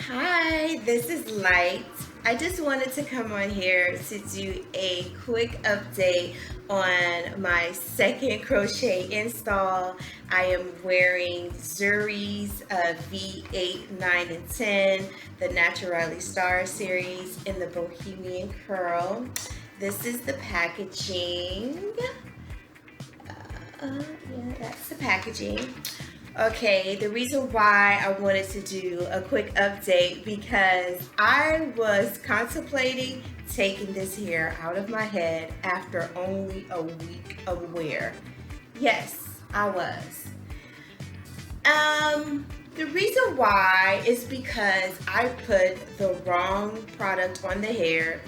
Hi, this is Light. I just wanted to come on here to do a quick update on my second crochet install. I am wearing Zury's V8910, the Naturally Star series in the Bohemian curl. This is the packaging. Yeah, that's the packaging. Okay, the reason why I wanted to do a quick update because I was contemplating taking this hair out of my head after only a week of wear. Yes, I was. The reason why is because I put the wrong product on the hair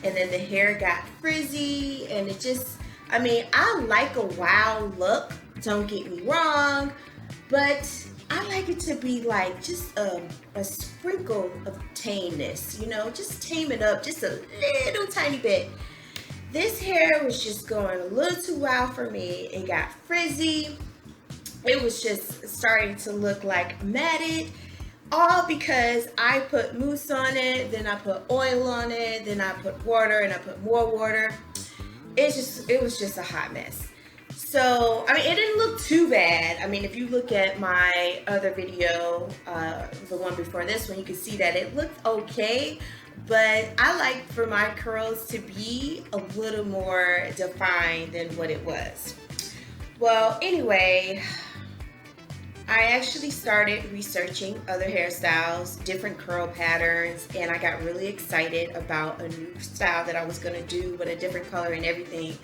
and then the hair got frizzy and it just, I like a wild look, don't get me wrong, but I like it to be like just a sprinkle of tameness, just tame it up just a little tiny bit. This hair was just going a little too wild for me. It got frizzy. It was just starting to look like matted, all because I put mousse on it, then I put oil on it, then I put water and I put more water. It was just a hot mess. So, it didn't look too bad. If you look at my other video, the one before this one, you can see that it looked okay. But I like for my curls to be a little more defined than what it was. Well, anyway, I actually started researching other hairstyles, different curl patterns, and I got really excited about a new style that I was going to do with a different color and everything.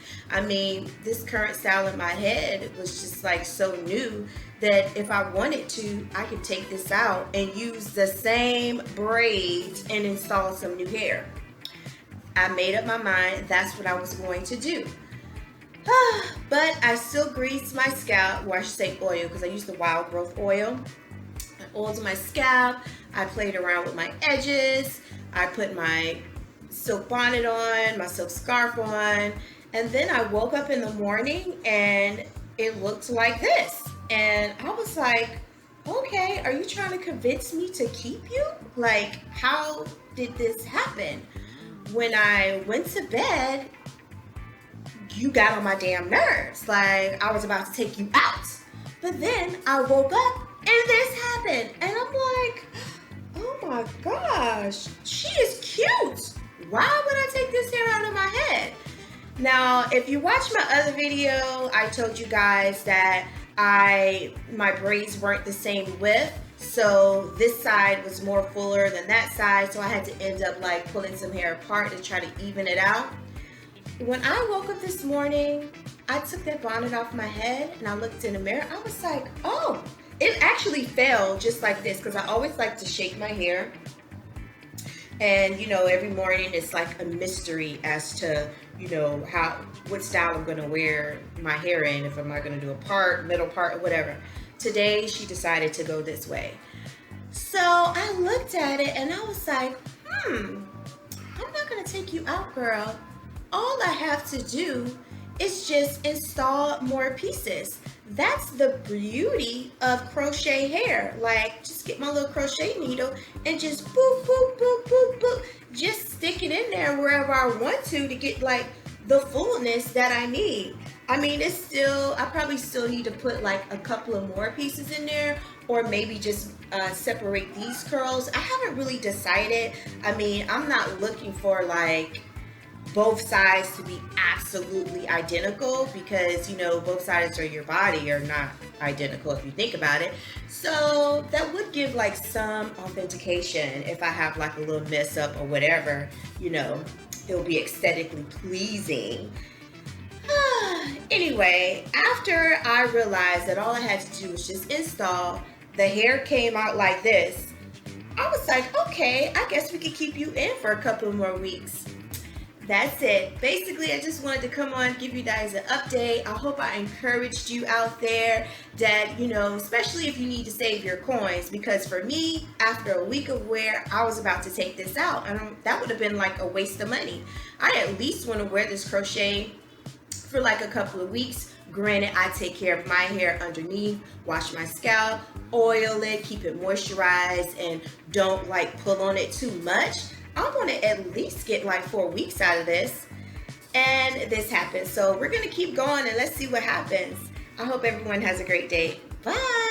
This current style in my head was just like so new that if I wanted to, I could take this out and use the same braids and install some new hair. I made up my mind that's what I was going to do. But I still greased my scalp, or I should say oil, because I used the wild growth oil. I oiled my scalp, I played around with my edges, I put my silk bonnet on, my silk scarf on, and then I woke up in the morning and it looked like this. And I was like, okay, are you trying to convince me to keep you? Like, how did this happen? When I went to bed, you got on my damn nerves. Like, I was about to take you out. But then I woke up and this happened. And I'm like, oh my gosh, she is cute. Why would I take this hair out of my head? Now, if you watch my other video, I told you guys that my braids weren't the same width. So this side was more fuller than that side. So I had to end up like pulling some hair apart to try to even it out. When I woke up this morning, I took that bonnet off my head and I looked in the mirror. I was like, oh, it actually fell just like this because I always like to shake my hair. And, every morning it's like a mystery as to, what style I'm going to wear my hair in, if I'm not going to do a part, middle part, or whatever. Today, she decided to go this way. So I looked at it and I was like, I'm not going to take you out, girl. All I have to do is just install more pieces. That's the beauty of crochet hair. Like, just get my little crochet needle and just boop, boop, boop, boop, boop. Just stick it in there wherever I want to get like the fullness that I need. I probably still need to put like a couple of more pieces in there, or maybe just separate these curls. I haven't really decided. I'm not looking for like both sides to be absolutely identical because both sides of your body are not identical if you think about it. So that would give like some authentication. If I have like a little mess up or whatever, it'll be aesthetically pleasing. Anyway, after I realized that all I had to do was just install, the hair came out like this. I was like, okay, I guess we could keep you in for a couple more weeks. That's it. Basically, I just wanted to come on, give you guys an update. I hope I encouraged you out there that, especially if you need to save your coins, because for me, after a week of wear, I was about to take this out and that would have been like a waste of money. I at least want to wear this crochet for like a couple of weeks. Granted, I take care of my hair underneath, wash my scalp, oil it, keep it moisturized, and don't like pull on it too much, I want to at least get like 4 weeks out of this. And this happened. So we're going to keep going and let's see what happens. I hope everyone has a great day. Bye.